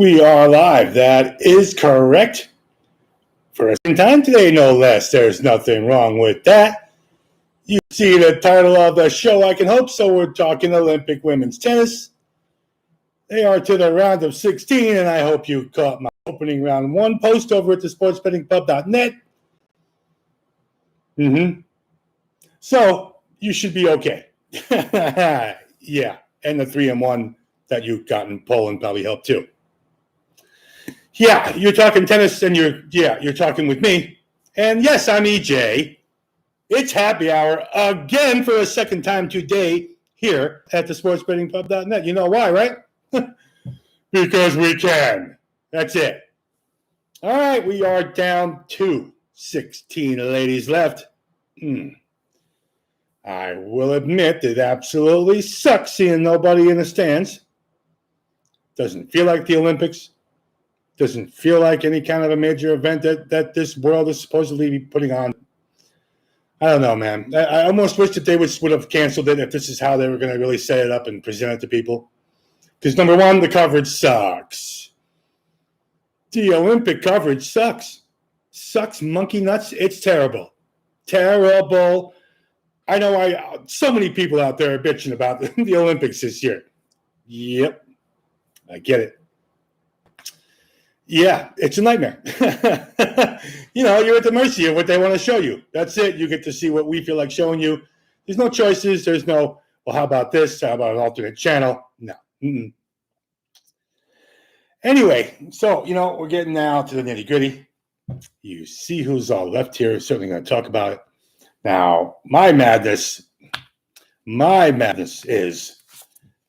We are live. That is correct. For a second time today, no less. There's nothing wrong with that. You see the title of the show, I can hope so. We're talking Olympic women's tennis. They are to the round of 16, and I hope you caught my opening round one post over at the sportsbettingpub.net. So you should be okay. Yeah, and the 3-1 that you got in Poland probably helped too. Yeah, you're talking tennis, and you're talking with me. And yes, I'm EJ. It's happy hour again for a second time today here at the sportsbettingpub.net. You know why, right? Because we can. That's it. All right, we are down to 16 ladies left. I will admit it absolutely sucks seeing nobody in the stands. Doesn't feel like the Olympics. Doesn't feel like any kind of a major event that this world is supposedly putting on. I don't know, man. I almost wish that they would have canceled it if this is how they were going to really set it up and present it to people. Because number one, the coverage sucks. The Olympic coverage sucks. Sucks monkey nuts. It's terrible. Terrible. I know so many people out there are bitching about the Olympics this year. Yep. I get it. Yeah, it's a nightmare. You're at the mercy of what they want to show you. That's it. You get to see what we feel like showing you. There's no choices. There's no, well, how about this? How about an alternate channel? No. Anyway, so, we're getting now to the nitty gritty. You see who's all left here. Certainly going to talk about it. Now, my madness is,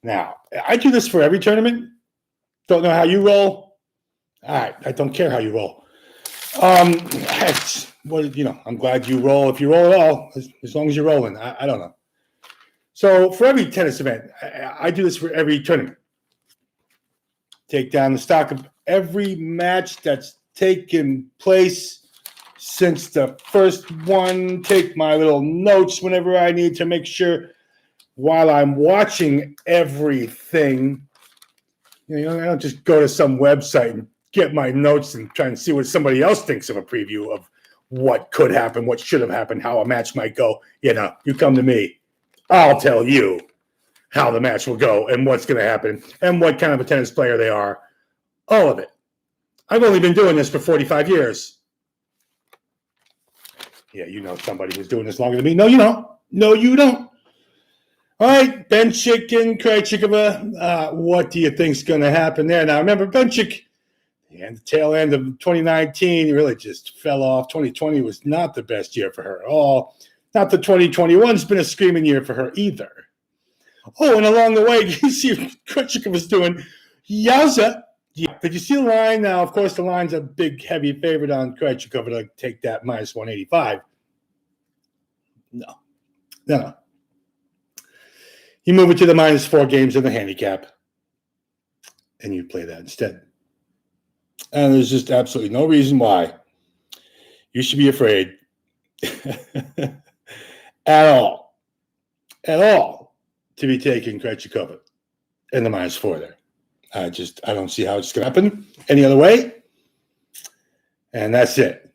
now, I do this for every tournament. Don't know how you roll. All right, I don't care how you roll. I'm glad you roll. If you roll at all, as long as you're rolling, I don't know. So for every tennis event, I do this for every tournament. Take down the stock of every match that's taken place since the first one. Take my little notes whenever I need to make sure while I'm watching everything. I don't just go to some website and get my notes and try and see what somebody else thinks of a preview of what could happen, what should have happened, how a match might go. You come to me. I'll tell you how the match will go and what's going to happen and what kind of a tennis player they are. All of it. I've only been doing this for 45 years. Yeah, somebody who's doing this longer than me. No, you don't. No, you don't. All right, Bencic and Krejcikova. What do you think's going to happen there? Now, remember, Bencic, and the tail end of 2019 really just fell off. 2020 was not the best year for her at all. Not that 2021's been a screaming year for her either. Oh, and along the way, you see what Krejcikova's doing. Yowza. Yeah. Did you see the line? Now, of course, the line's a big, heavy favorite on Krejcikova to take that minus 185. No. You move it to the minus 4 games in the handicap, and you play that instead. And there's just absolutely no reason why you should be afraid at all to be taking Krejcikova in the minus 4 there. I don't see how it's going to happen any other way. And that's it.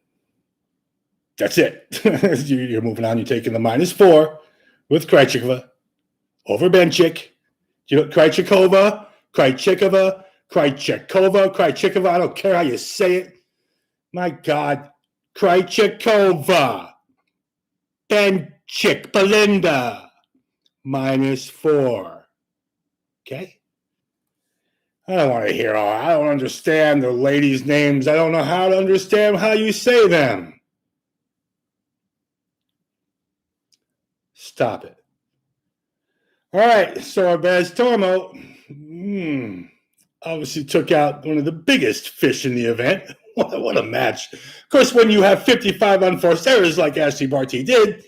That's it. You're moving on. You're taking the minus 4 with Krejcikova over Bencic. Krejcikova. I don't care how you say it. My God. Krejcikova. Bencic. Belinda. minus 4. Okay? I don't want to hear all. I don't understand the ladies' names. I don't know how to understand how you say them. Stop it. All right, so Arbaz Tormo obviously took out one of the biggest fish in the event. What a match. Of course, when you have 55 unforced errors like Ashley Barty did,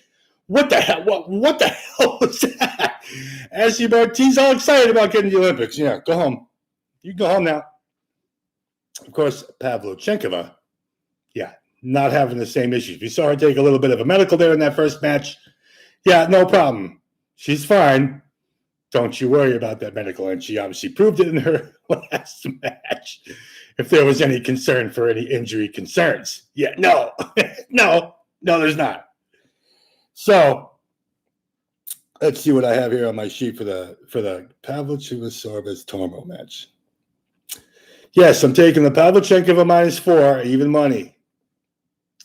what the hell? What the hell was that? Ashley Barty's all excited about getting to the Olympics. Yeah, go home. You can go home now. Of course, Pavlyuchenkova, not having the same issues. We saw her take a little bit of a medical there in that first match. Yeah, no problem. She's fine. don't you worry about that medical. And she obviously proved it in her last match. If there was any concern for any injury concerns. Yeah, no, no, there's not. So let's see what I have here on my sheet for the Pavlyuchev Tormo match. Yes, I'm taking the Pavlyuchenkova -4, even money.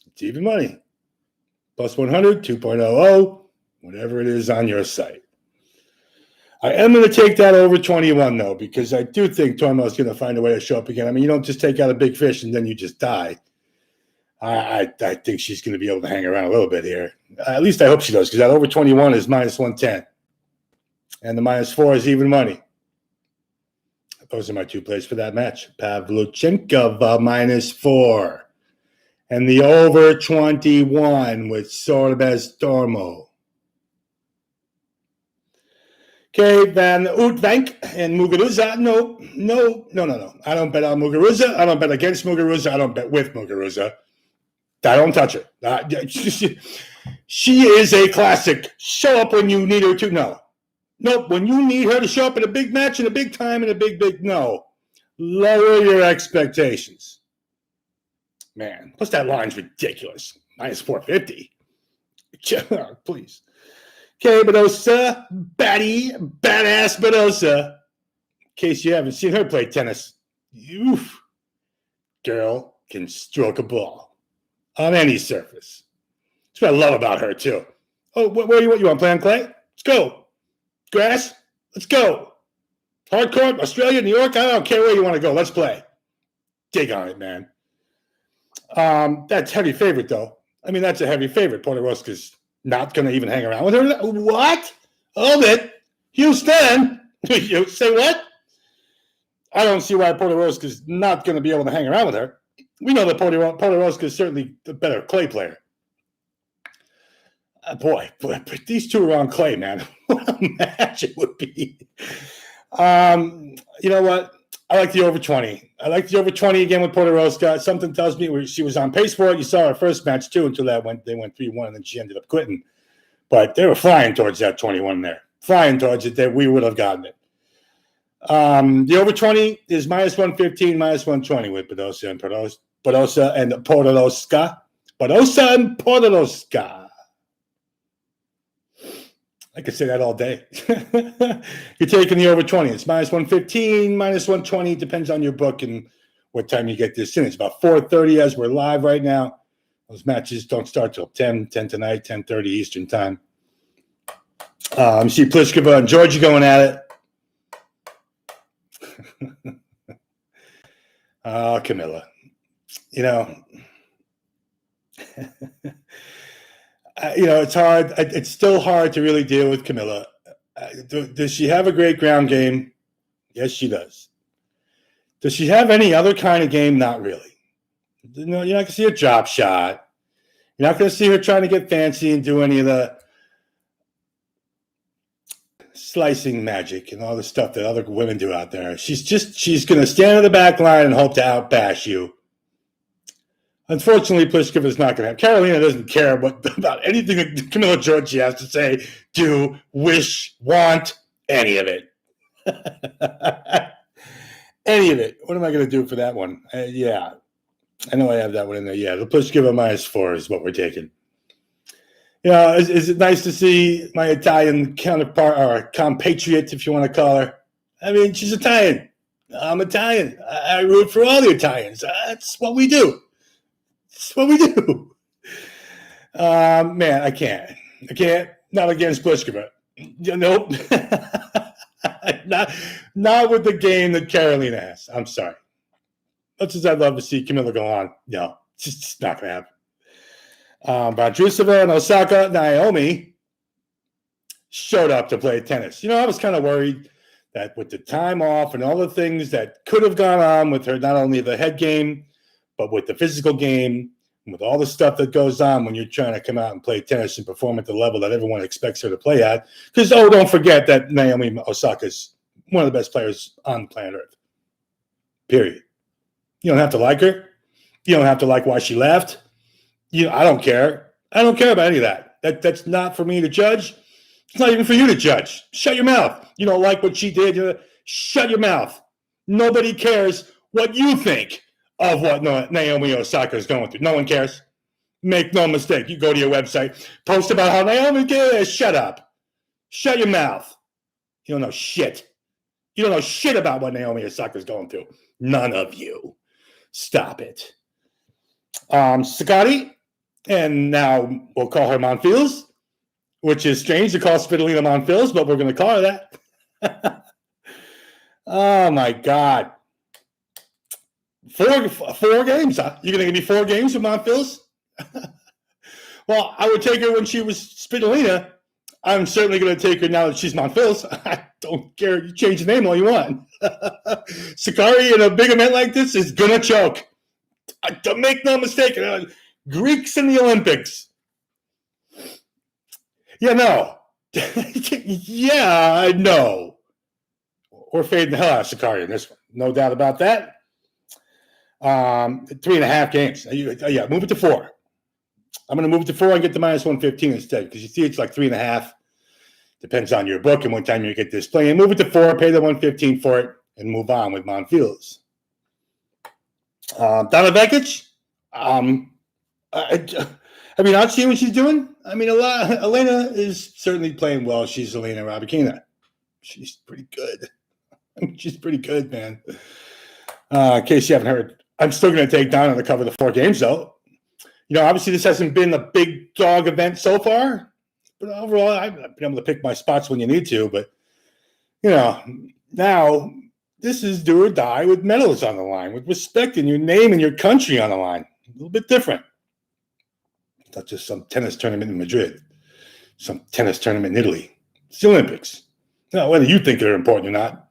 It's even money. Plus 100, 2.00, whatever it is on your site. I am going to take that over 21, though, because I do think Tormo is going to find a way to show up again. I mean, you don't just take out a big fish and then you just die. I think she's going to be able to hang around a little bit here. At least I hope she does, because that over 21 is -110. And the -4 is even money. Those are my two plays for that match. Pavlyuchenkova -4. And the over 21 with Sorbes Tormo. Okay, Van Uytvanck and Muguruza. No. I don't bet on Muguruza. I don't bet against Muguruza. I don't bet with Muguruza. I don't touch her. She is a classic. Show up when you need her to. No. Nope. When you need her to show up in a big match, in a big time, in a big, no. Lower your expectations. Man, plus that line's ridiculous. -450. Please. Okay, Badosa, badass Badosa. In case you haven't seen her play tennis, girl can stroke a ball on any surface. That's what I love about her, too. Oh, what you want to play on clay? Let's go. Grass? Let's go. Hard court, Australia, New York, I don't care where you want to go. Let's play. Dig on it, man. That's heavy favorite, though. I mean, that's a heavy favorite. Podoroska's not going to even hang around with her. What? Hold it. Houston. You say what? I don't see why Podoroska's not going to be able to hang around with her. We know that Podoroska is certainly the better clay player. Boy, but these two are on clay, man. What a match it would be. You know what? I like the over 20. I like the over 20 again with Podoroska. Something tells me she was on pace for it. You saw her first match, too, until they went 3-1, and then she ended up quitting. But they were flying towards that 21 there. Flying towards it, that we would have gotten it. The over 20 is -115, -120 with Badosa and Podoroska. Badosa and Podoroska. I could say that all day. You're taking the over 20. It's -115, -120. Depends on your book and what time you get this in. It's about 4:30 as we're live right now. Those matches don't start till 10 tonight, 10:30 Eastern time. See Pliskova and Georgia going at it. Oh, Camilla. It's hard. It's still hard to really deal with Camilla. Does she have a great ground game? Yes, she does. Does she have any other kind of game? Not really. You're not going to see a drop shot. You're not going to see her trying to get fancy and do any of the slicing magic and all the stuff that other women do out there. She's going to stand in the back line and hope to outbash you. Unfortunately, Pliskova is not going to have. Carolina doesn't care about anything that Camilla Giorgi has to say, do, wish, want, any of it. Any of it. What am I going to do for that one? Yeah. I know I have that one in there. Yeah, the Pliskova -4 is what we're taking. Is it nice to see my Italian counterpart, or compatriot, if you want to call her? I mean, she's Italian. I'm Italian. I root for all the Italians. That's what we do. That's what we do. Man, I can't. Not against Pliskova. Nope. not with the game that Carolina has. I'm sorry. Much as I'd love to see Camilla go on, no, it's just not going to happen. Vondrousova and Osaka Naomi showed up to play tennis. I was kind of worried that with the time off and all the things that could have gone on with her, not only the head game, but with the physical game, and with all the stuff that goes on when you're trying to come out and play tennis and perform at the level that everyone expects her to play at. Because, don't forget that Naomi Osaka is one of the best players on planet Earth. Period. You don't have to like her. You don't have to like why she left. I don't care. I don't care about any of that. That's not for me to judge. It's not even for you to judge. Shut your mouth. You don't like what she did. Shut your mouth. Nobody cares what you think of what Naomi Osaka is going through. No one cares. Make no mistake. You go to your website, post about how Naomi cares. Shut up. Shut your mouth. You don't know shit. You don't know shit about what Naomi Osaka is going through. None of you. Stop it. Sakari, and now we'll call her Monfils, which is strange to call Svitolina Monfils, but we're going to call her that. Oh, my God. Four games, huh? You're going to give me 4 games with Monfils? Well, I would take her when she was Svitolina. I'm certainly going to take her now that she's Monfils. I don't care. You change the name all you want. Sakari in a big event like this is going to choke. Don't make no mistake. Greeks in the Olympics. Yeah, no. Yeah, no. We're fading the hell out of Sakari in this one. No doubt about that. 3.5 games. Yeah, move it to 4. I'm going to move it to 4 and get to minus 115 instead because you see it's like 3.5. Depends on your book and what time you get this play. And move it to 4, pay the 115 for it, and move on with Monfils. Donna Vekic, have you not seen what she's doing? I mean, Elena is certainly playing well. She's Elena Rybakina. She's pretty good. I mean, she's pretty good, man. In case you haven't heard, I'm still going to take Donna to cover the 4 games, though. You know, obviously this hasn't been a big dog event so far, but overall I've been able to pick my spots when you need to. But, you know, now this is do or die with medals on the line, with respect in your name and your country on the line. A little bit different. It's not just some tennis tournament in Madrid, some tennis tournament in Italy. It's the Olympics. Now, whether you think they're important or not,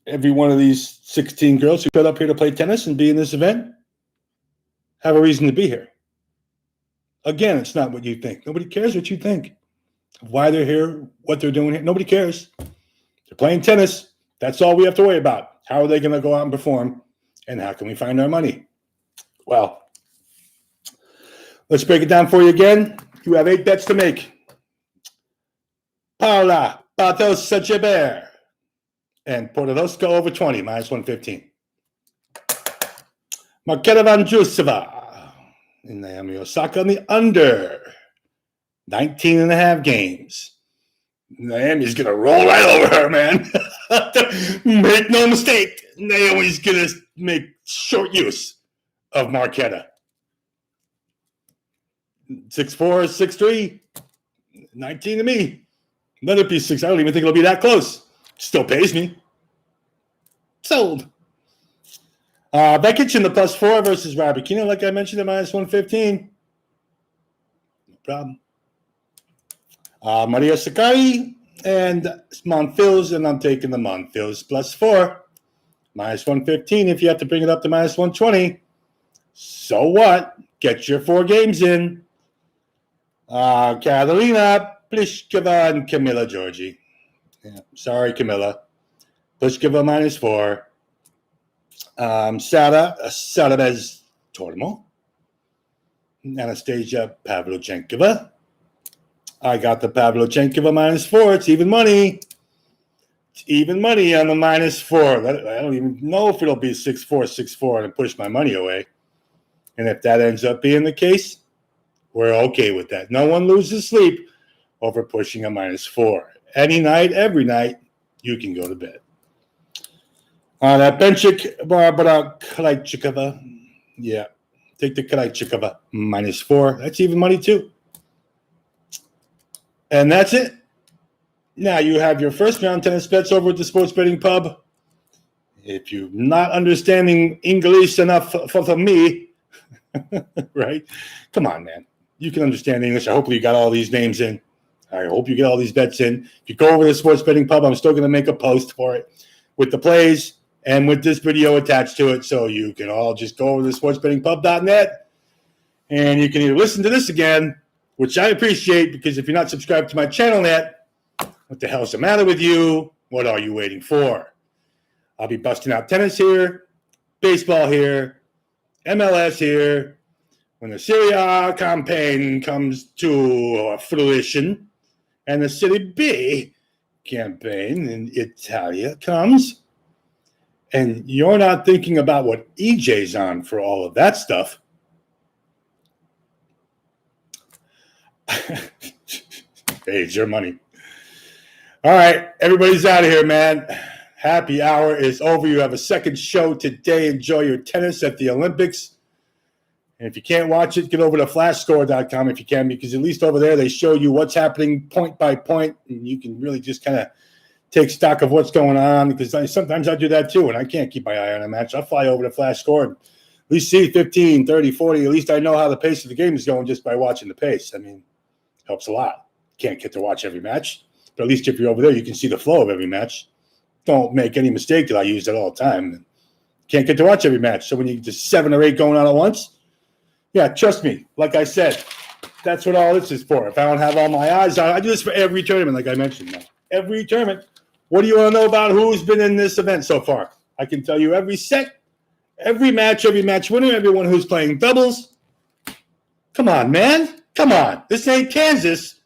every one of these 16 girls who got up here to play tennis and be in this event have a reason to be here. Again, it's not what you think. Nobody cares what you think. Why they're here, what they're doing here. Nobody cares. They're playing tennis. That's all we have to worry about. How are they going to go out and perform? And how can we find our money? Well, let's break it down for you again. You have 8 bets to make. Paula Badosa-Gibert and Podoroska over 20, minus 115. Marketa Vondrousova and Naomi Osaka on the under 19.5 games. Naomi's going to roll right over her, man. Make no mistake. Naomi's going to make short use of Marketa. 6'4", 6'3", 19 to me. Let it be 6. I don't even think it'll be that close. Still pays me. Sold. Vekic in the +4 versus Rybakina, like I mentioned, at minus 115. No problem. Maria Sakkari and Monfils, and I'm taking the Monfils +4. Minus 115 if you have to bring it up to minus 120. So what? Get your 4 games in. Karolina Pliskova and Camila Giorgi. Yeah, sorry, Camila. Pliskova -4. Sara Sarabez Tormo. Anastasia Pavlyuchenkova. I got the Pavlyuchenkova -4. It's even money. It's even money on the -4. I don't even know if it'll be 6-4, 6-4, and push my money away. And if that ends up being the case, we're okay with that. No one loses sleep over pushing a -4. Any night, every night, you can go to bed. That Benchik Barbara Krejcikova. Yeah, take the Krejcikova -4. That's even money too. And that's it. Now you have your first round tennis bets over at the Sports Betting Pub. If you're not understanding English enough for me, right? Come on, man. You can understand English. I hope you got all these names in. I hope you get all these bets in. If you go over to the Sports Betting Pub, I'm still going to make a post for it with the plays and with this video attached to it. So you can all just go over to sportsbettingpub.net and you can either listen to this again, which I appreciate, because if you're not subscribed to my channel yet, what the hell's the matter with you? What are you waiting for? I'll be busting out tennis here, baseball here, MLS here. When the Serie A campaign comes to fruition and the City B campaign in Italia comes, and you're not thinking about what EJ's on for all of that stuff. Hey, it's your money. All right, everybody's out of here, man. Happy hour is over. You have a second show today. Enjoy your tennis at the Olympics. And if you can't watch it, get over to flashscore.com if you can, because at least over there they show you what's happening point by point, and you can really just kind of take stock of what's going on, because sometimes I do that too, and I can't keep my eye on a match. I'll fly over to Flash Score and at least see 15, 30, 40. At least I know how the pace of the game is going just by watching the pace. I mean, helps a lot. Can't get to watch every match, but at least if you're over there, you can see the flow of every match. Don't make any mistake that I use it all the time. Can't get to watch every match. So when you get to 7 or 8 going on at once, yeah, trust me. Like I said, that's what all this is for. If I don't have all my eyes on, I do this for every tournament, like I mentioned. Now. Every tournament. What do you want to know about who's been in this event so far? I can tell you every set, every match winner, everyone who's playing doubles. Come on, man. Come on. This ain't Kansas.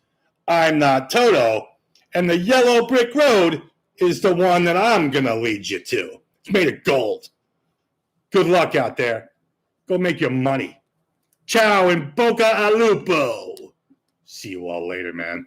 I'm not Toto. And the yellow brick road is the one that I'm going to lead you to. It's made of gold. Good luck out there. Go make your money. Ciao and Boca al Lupo. See you all later, man.